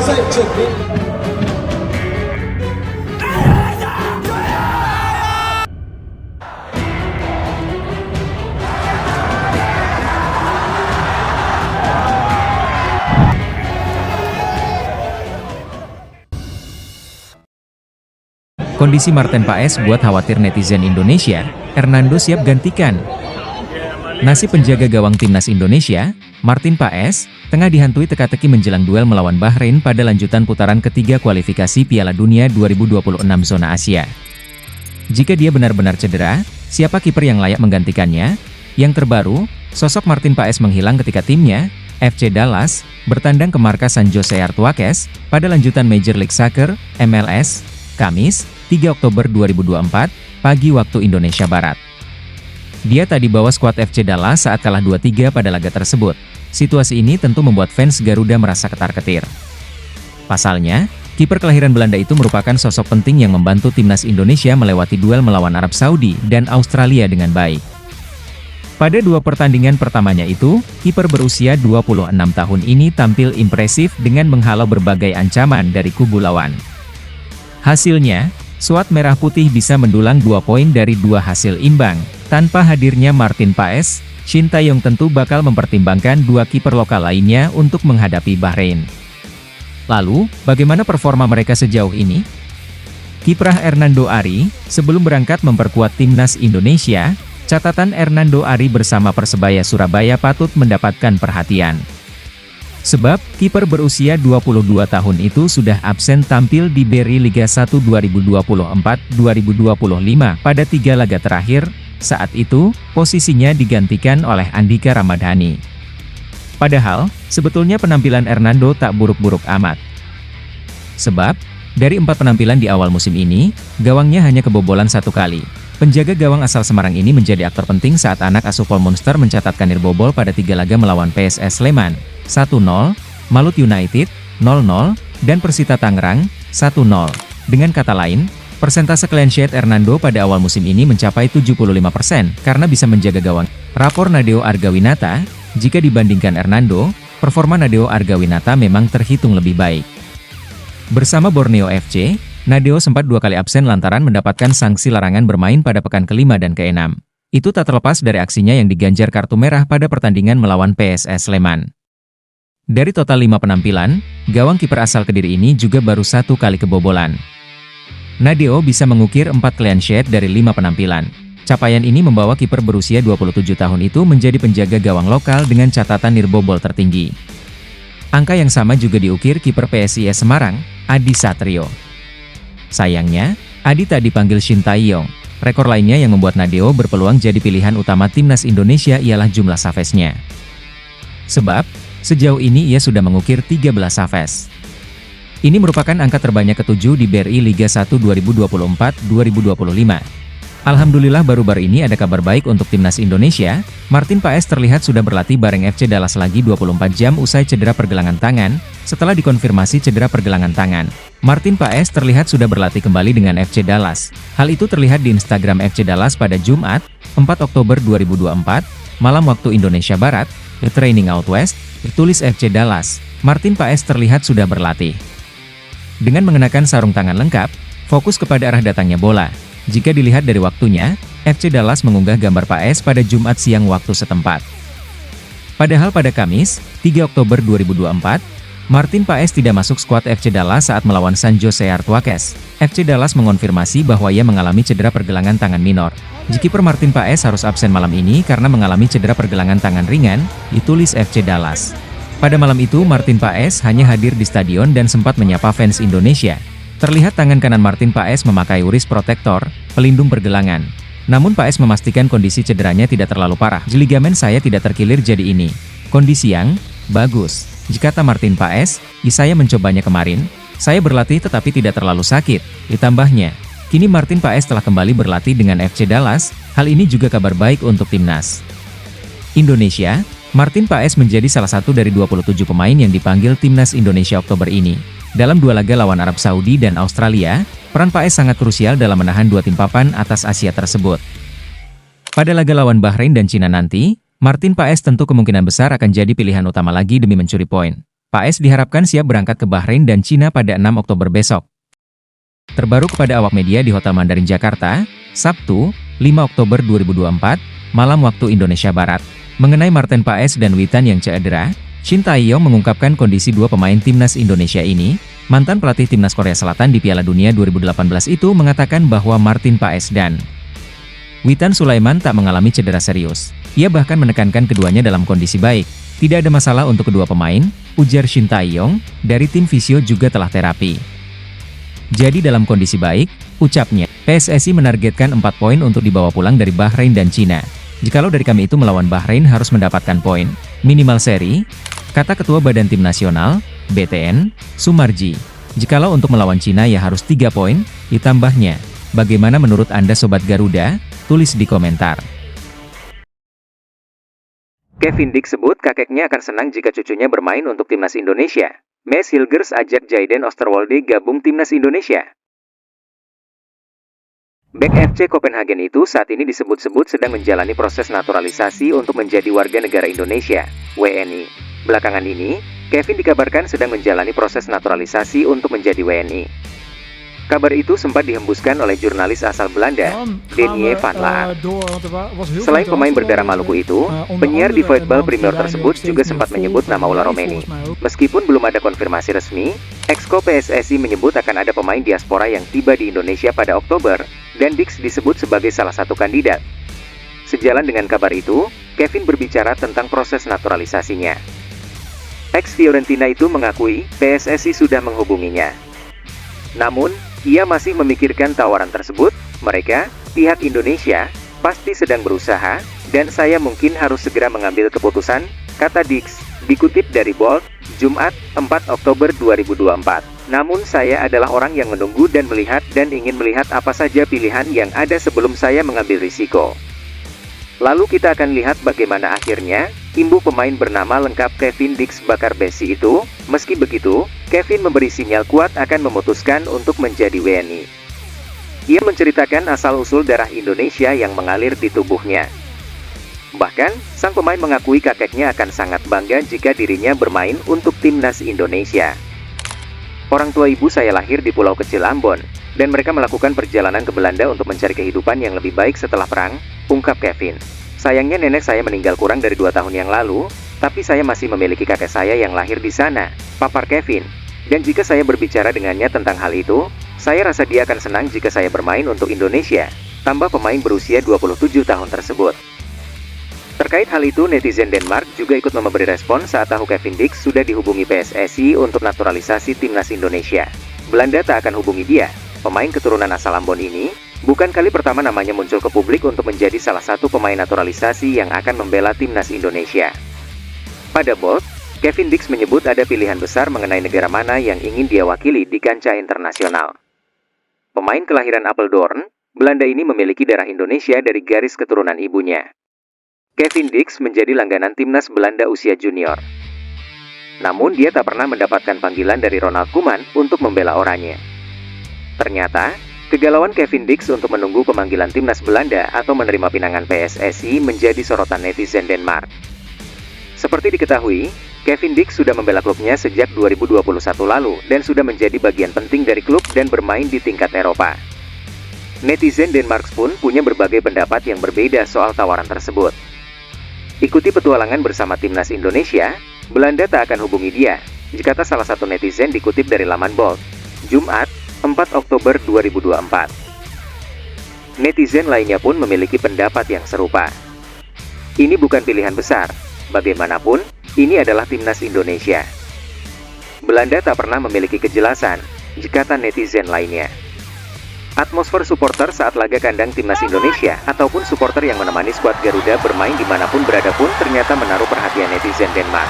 在这边。Kondisi Martin Paes buat khawatir netizen Indonesia, Hernando siap gantikan. Nasib penjaga gawang timnas Indonesia, Martin Paes, tengah dihantui teka-teki menjelang duel melawan Bahrain pada lanjutan putaran ketiga kualifikasi Piala Dunia 2026 zona Asia. Jika dia benar-benar cedera, siapa kiper yang layak menggantikannya? Yang terbaru, sosok Martin Paes menghilang ketika timnya, FC Dallas, bertandang ke markas San Jose Earthquakes, pada lanjutan Major League Soccer, MLS, Kamis, 3 Oktober 2024, pagi waktu Indonesia Barat. Dia tak dibawa skuad FC Dallas saat kalah 2-3 pada laga tersebut. Situasi ini tentu membuat fans Garuda merasa ketar-ketir. Pasalnya, kiper kelahiran Belanda itu merupakan sosok penting yang membantu timnas Indonesia melewati duel melawan Arab Saudi dan Australia dengan baik. Pada dua pertandingan pertamanya itu, kiper berusia 26 tahun ini tampil impresif dengan menghalau berbagai ancaman dari kubu lawan. Hasilnya, skuad Merah Putih bisa mendulang 2 poin dari 2 hasil imbang. Tanpa hadirnya Martin Paes, Shin Tae-yong tentu bakal mempertimbangkan 2 kiper lokal lainnya untuk menghadapi Bahrain. Lalu, bagaimana performa mereka sejauh ini? Kiprah Hernando Ari, sebelum berangkat memperkuat timnas Indonesia, catatan Hernando Ari bersama Persebaya Surabaya patut mendapatkan perhatian. Sebab, kiper berusia 22 tahun itu sudah absen tampil di BRI Liga 1 2024-2025 pada 3 laga terakhir. Saat itu, posisinya digantikan oleh Andika Ramadhani. Padahal, sebetulnya penampilan Hernando tak buruk-buruk amat. Sebab, dari 4 penampilan di awal musim ini, gawangnya hanya kebobolan 1 kali. Penjaga gawang asal Semarang ini menjadi aktor penting saat anak asuh Polmonster mencatatkan nirbobol pada 3 laga melawan PSS Sleman, 1-0, Malut United, 0-0, dan Persita Tangerang, 1-0. Dengan kata lain, persentase clean sheet Hernando pada awal musim ini mencapai 75% karena bisa menjaga gawang. Rapor Nadeo Argawinata, jika dibandingkan Hernando, performa Nadeo Argawinata memang terhitung lebih baik. Bersama Borneo FC, Nadeo sempat 2 kali absen lantaran mendapatkan sanksi larangan bermain pada pekan ke-5 dan ke-6. Itu tak terlepas dari aksinya yang diganjar kartu merah pada pertandingan melawan PSS Sleman. Dari total 5 penampilan, gawang kiper asal Kediri ini juga baru 1 kali kebobolan. Nadeo bisa mengukir 4 clean sheet dari 5 penampilan. Capaian ini membawa kiper berusia 27 tahun itu menjadi penjaga gawang lokal dengan catatan nirbobol tertinggi. Angka yang sama juga diukir kiper PSIS Semarang, Adi Satrio. Sayangnya, Adi tak dipanggil Shin Tae-yong. Rekor lainnya yang membuat Nadeo berpeluang jadi pilihan utama timnas Indonesia ialah jumlah saves-nya. Sebab, sejauh ini ia sudah mengukir 13 saves. Ini merupakan angka terbanyak ke-7 di BRI Liga 1 2024-2025. Alhamdulillah baru-baru ini ada kabar baik untuk timnas Indonesia. Martin Paes terlihat sudah berlatih bareng FC Dallas lagi 24 jam usai cedera pergelangan tangan. Setelah dikonfirmasi cedera pergelangan tangan, Martin Paes terlihat sudah berlatih kembali dengan FC Dallas. Hal itu terlihat di Instagram FC Dallas pada Jumat, 4 Oktober 2024, malam waktu Indonesia Barat. The Training Out West, tulis FC Dallas. Martin Paes terlihat sudah berlatih. Dengan mengenakan sarung tangan lengkap, fokus kepada arah datangnya bola. Jika dilihat dari waktunya, FC Dallas mengunggah gambar Paes pada Jumat siang waktu setempat. Padahal pada Kamis, 3 Oktober 2024, Martin Paes tidak masuk skuad FC Dallas saat melawan San Jose Earthquakes. FC Dallas mengonfirmasi bahwa ia mengalami cedera pergelangan tangan minor. Kiper Martin Paes harus absen malam ini karena mengalami cedera pergelangan tangan ringan, ditulis FC Dallas. Pada malam itu Martin Paes hanya hadir di stadion dan sempat menyapa fans Indonesia. Terlihat tangan kanan Martin Paes memakai wrist protector, pelindung pergelangan. Namun Paes memastikan kondisi cederanya tidak terlalu parah. Ligamen saya tidak terkilir jadi ini. Kondisi yang bagus. Kata Martin Paes, saya mencobanya kemarin. Saya berlatih tetapi tidak terlalu sakit. Ditambahnya, kini Martin Paes telah kembali berlatih dengan FC Dallas. Hal ini juga kabar baik untuk timnas Indonesia. Martin Paes menjadi salah satu dari 27 pemain yang dipanggil timnas Indonesia Oktober ini. Dalam 2 laga lawan Arab Saudi dan Australia, peran Paes sangat krusial dalam menahan 2 tim papan atas Asia tersebut. Pada laga lawan Bahrain dan Cina nanti, Martin Paes tentu kemungkinan besar akan jadi pilihan utama lagi demi mencuri poin. Paes diharapkan siap berangkat ke Bahrain dan Cina pada 6 Oktober besok. Terbaru kepada awak media di Hotel Mandarin Jakarta, Sabtu, 5 Oktober 2024, malam waktu Indonesia Barat. Mengenai Martin Paes dan Witan yang cedera, Shin Tae-yong mengungkapkan kondisi dua pemain timnas Indonesia ini. Mantan pelatih timnas Korea Selatan di Piala Dunia 2018 itu mengatakan bahwa Martin Paes dan Witan Sulaiman tak mengalami cedera serius. Ia bahkan menekankan keduanya dalam kondisi baik. Tidak ada masalah untuk kedua pemain, ujar Shin Tae-yong. Dari tim fisio juga telah terapi. Jadi dalam kondisi baik, ucapnya. PSSI menargetkan 4 poin untuk dibawa pulang dari Bahrain dan Cina. Jikalau dari kami itu melawan Bahrain harus mendapatkan poin, minimal seri, kata Ketua Badan Tim Nasional, BTN, Sumarji. Jikalau untuk melawan Cina ya harus 3 poin, ditambahnya. Bagaimana menurut Anda Sobat Garuda? Tulis di komentar. Kevin Dix sebut kakeknya akan senang jika cucunya bermain untuk timnas Indonesia. Mes Hilgers ajak Jayden Osterwolde gabung timnas Indonesia. Bek FC Copenhagen itu saat ini disebut-sebut sedang menjalani proses naturalisasi untuk menjadi warga negara Indonesia, WNI. Belakangan ini, Kevin dikabarkan sedang menjalani proses naturalisasi untuk menjadi WNI. Kabar itu sempat dihembuskan oleh jurnalis asal Belanda, Denie van Laar. Selain pemain berdarah Maluku itu, penyiar di Voetbal Premier tersebut juga sempat menyebut nama Ola Romeni. Meskipun belum ada konfirmasi resmi, Exco PSSI menyebut akan ada pemain diaspora yang tiba di Indonesia pada Oktober, dan Dix disebut sebagai salah satu kandidat. Sejalan dengan kabar itu, Kevin berbicara tentang proses naturalisasinya. Ex-Fiorentina itu mengakui PSSI sudah menghubunginya. Namun, ia masih memikirkan tawaran tersebut. Mereka, pihak Indonesia, pasti sedang berusaha, dan saya mungkin harus segera mengambil keputusan, kata Dix, dikutip dari Bold, Jumat, 4 Oktober 2024. Namun saya adalah orang yang menunggu dan melihat dan ingin melihat apa saja pilihan yang ada sebelum saya mengambil risiko. Lalu kita akan lihat bagaimana akhirnya, imbuh pemain bernama lengkap Kevin Dix Bakarbesi itu. Meski begitu, Kevin memberi sinyal kuat akan memutuskan untuk menjadi WNI. Ia menceritakan asal-usul darah Indonesia yang mengalir di tubuhnya. Bahkan, sang pemain mengakui kakeknya akan sangat bangga jika dirinya bermain untuk timnas Indonesia. Orang tua ibu saya lahir di pulau kecil Ambon, dan mereka melakukan perjalanan ke Belanda untuk mencari kehidupan yang lebih baik setelah perang, ungkap Kevin. Sayangnya nenek saya meninggal kurang dari 2 tahun yang lalu, tapi saya masih memiliki kakek saya yang lahir di sana, papar Kevin. Dan jika saya berbicara dengannya tentang hal itu, saya rasa dia akan senang jika saya bermain untuk Indonesia, tambah pemain berusia 27 tahun tersebut. Terkait hal itu, netizen Denmark juga ikut memberi respon saat tahu Kevin Dix sudah dihubungi PSSI untuk naturalisasi timnas Indonesia. Belanda tak akan hubungi dia. Pemain keturunan asal Ambon ini, bukan kali pertama namanya muncul ke publik untuk menjadi salah satu pemain naturalisasi yang akan membela timnas Indonesia. Pada Bold, Kevin Dix menyebut ada pilihan besar mengenai negara mana yang ingin dia wakili di kancah internasional. Pemain kelahiran Apeldoorn, Belanda ini memiliki darah Indonesia dari garis keturunan ibunya. Kevin Dix menjadi langganan timnas Belanda usia junior. Namun dia tak pernah mendapatkan panggilan dari Ronald Koeman untuk membela oranye. Ternyata, kegalauan Kevin Dix untuk menunggu pemanggilan timnas Belanda atau menerima pinangan PSSI menjadi sorotan netizen Denmark. Seperti diketahui, Kevin Dix sudah membela klubnya sejak 2021 lalu dan sudah menjadi bagian penting dari klub dan bermain di tingkat Eropa. Netizen Denmark pun punya berbagai pendapat yang berbeda soal tawaran tersebut. Ikuti petualangan bersama timnas Indonesia, Belanda tak akan hubungi dia, kata salah satu netizen dikutip dari laman Bold, Jumat, 4 Oktober 2024. Netizen lainnya pun memiliki pendapat yang serupa. Ini bukan pilihan besar, bagaimanapun, ini adalah timnas Indonesia. Belanda tak pernah memiliki kejelasan, kata netizen lainnya. Atmosfer supporter saat laga kandang timnas Indonesia ataupun supporter yang menemani skuad Garuda bermain dimanapun berada pun ternyata menaruh perhatian netizen Denmark.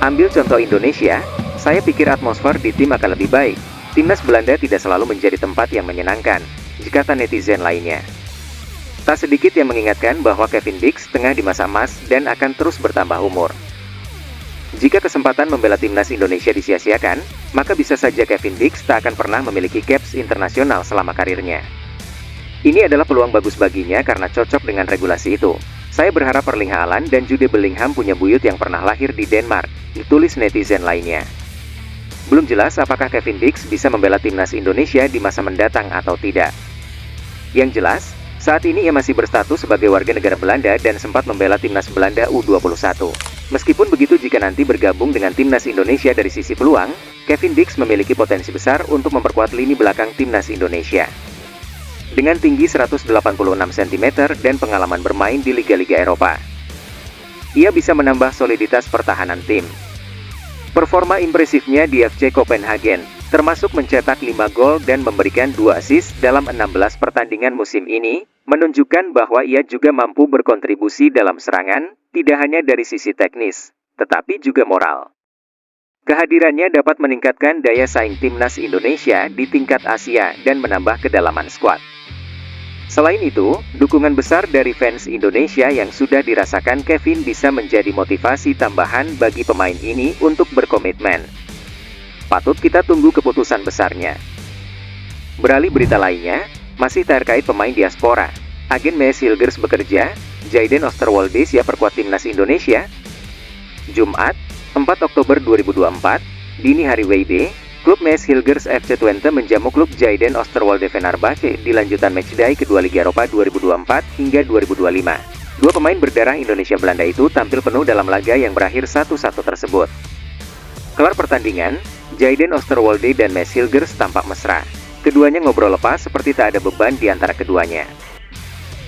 Ambil contoh Indonesia, saya pikir atmosfer di tim akan lebih baik. Timnas Belanda tidak selalu menjadi tempat yang menyenangkan, kata netizen lainnya. Tak sedikit yang mengingatkan bahwa Kevin Dix tengah di masa emas dan akan terus bertambah umur. Jika kesempatan membela timnas Indonesia disia-siakan, maka bisa saja Kevin Dix tak akan pernah memiliki caps internasional selama karirnya. Ini adalah peluang bagus baginya karena cocok dengan regulasi itu. Saya berharap Erling Haaland dan Jude Bellingham punya buyut yang pernah lahir di Denmark, ditulis netizen lainnya. Belum jelas apakah Kevin Dix bisa membela timnas Indonesia di masa mendatang atau tidak. Yang jelas, saat ini ia masih berstatus sebagai warga negara Belanda dan sempat membela timnas Belanda U21. Meskipun begitu, jika nanti bergabung dengan timnas Indonesia dari sisi peluang, Kevin Dix memiliki potensi besar untuk memperkuat lini belakang timnas Indonesia. Dengan tinggi 186 cm dan pengalaman bermain di liga-liga Eropa, ia bisa menambah soliditas pertahanan tim. Performa impresifnya di FC Copenhagen, termasuk mencetak 5 gol dan memberikan 2 assist dalam 16 pertandingan musim ini, menunjukkan bahwa ia juga mampu berkontribusi dalam serangan, tidak hanya dari sisi teknis, tetapi juga moral. Kehadirannya dapat meningkatkan daya saing timnas Indonesia di tingkat Asia dan menambah kedalaman skuad. Selain itu, dukungan besar dari fans Indonesia yang sudah dirasakan Kevin bisa menjadi motivasi tambahan bagi pemain ini untuk berkomitmen. Patut kita tunggu keputusan besarnya. Beralih berita lainnya, masih terkait pemain diaspora. Agen Mees Hilgers bekerja, Jayden Oosterwolde siap perkuat timnas Indonesia. Jumat, 4 Oktober 2024, dini hari WIB, klub Mees Hilgers FC Twente menjamu klub Jayden Oosterwolde Fenerbahce di lanjutan matchday kedua Liga Eropa 2024 hingga 2025. Dua pemain berdarah Indonesia-Belanda itu tampil penuh dalam laga yang berakhir 1-1 tersebut. Kelar pertandingan, Jayden Oosterwolde dan Mees Hilgers tampak mesra. Keduanya ngobrol lepas seperti tak ada beban di antara keduanya.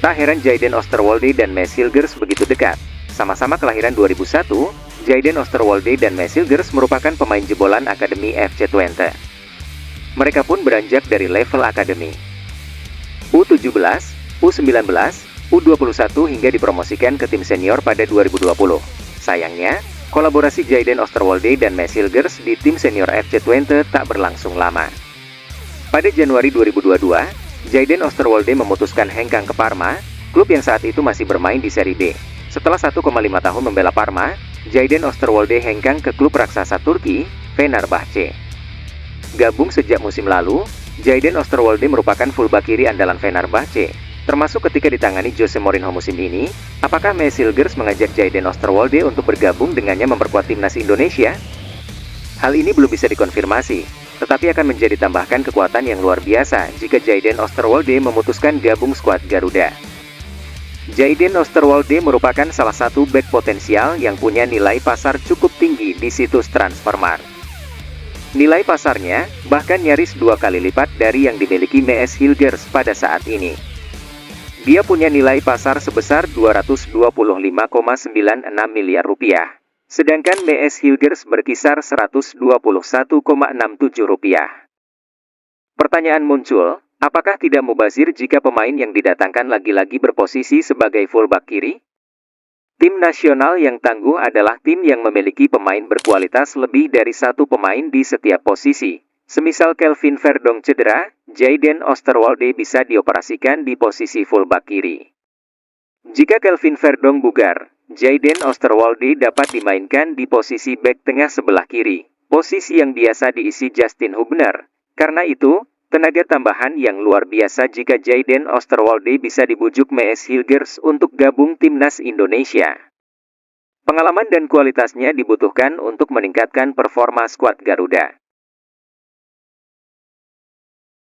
Tak heran Jayden Oosterwolde dan Mees Hilgers begitu dekat. Sama-sama kelahiran 2001, Jayden Oosterwolde dan Mees Hilgers merupakan pemain jebolan Akademi FC Twente. Mereka pun beranjak dari level akademi U17, U19, U21 hingga dipromosikan ke tim senior pada 2020. Sayangnya, kolaborasi Jayden Oosterwolde dan Mees Hilgers di tim senior FC Twente tak berlangsung lama. Pada Januari 2022, Jayden Oosterwolde memutuskan hengkang ke Parma, klub yang saat itu masih bermain di Serie B. Setelah 1,5 tahun membela Parma, Jayden Oosterwolde hengkang ke klub raksasa Turki, Fenerbahce. Gabung sejak musim lalu, Jayden Oosterwolde merupakan fullback kiri andalan Fenerbahce. Termasuk ketika ditangani Jose Mourinho musim ini, apakah Mees Hilgers mengajak Jayden Oosterwolde untuk bergabung dengannya memperkuat timnas Indonesia? Hal ini belum bisa dikonfirmasi, tetapi akan menjadi tambahkan kekuatan yang luar biasa jika Jayden Oosterwolde memutuskan gabung skuad Garuda. Jayden Oosterwolde merupakan salah satu bek potensial yang punya nilai pasar cukup tinggi di situs Transfermarkt. Nilai pasarnya bahkan nyaris 2 kali lipat dari yang dimiliki Mees Hilgers pada saat ini. Dia punya nilai pasar sebesar 225,96 miliar rupiah, sedangkan Mees Hilgers berkisar 121,67 rupiah. Pertanyaan muncul, apakah tidak mubazir jika pemain yang didatangkan lagi-lagi berposisi sebagai fullback kiri? Tim nasional yang tangguh adalah tim yang memiliki pemain berkualitas lebih dari satu pemain di setiap posisi. Semisal Kelvin Verdong cedera, Jayden Oosterwolde bisa dioperasikan di posisi fullback kiri. Jika Kelvin Verdong bugar, Jayden Oosterwolde dapat dimainkan di posisi bek tengah sebelah kiri, posisi yang biasa diisi Justin Hubner. Karena itu, tenaga tambahan yang luar biasa jika Jayden Oosterwolde bisa dibujuk Mees Hilgers untuk gabung timnas Indonesia. Pengalaman dan kualitasnya dibutuhkan untuk meningkatkan performa skuad Garuda.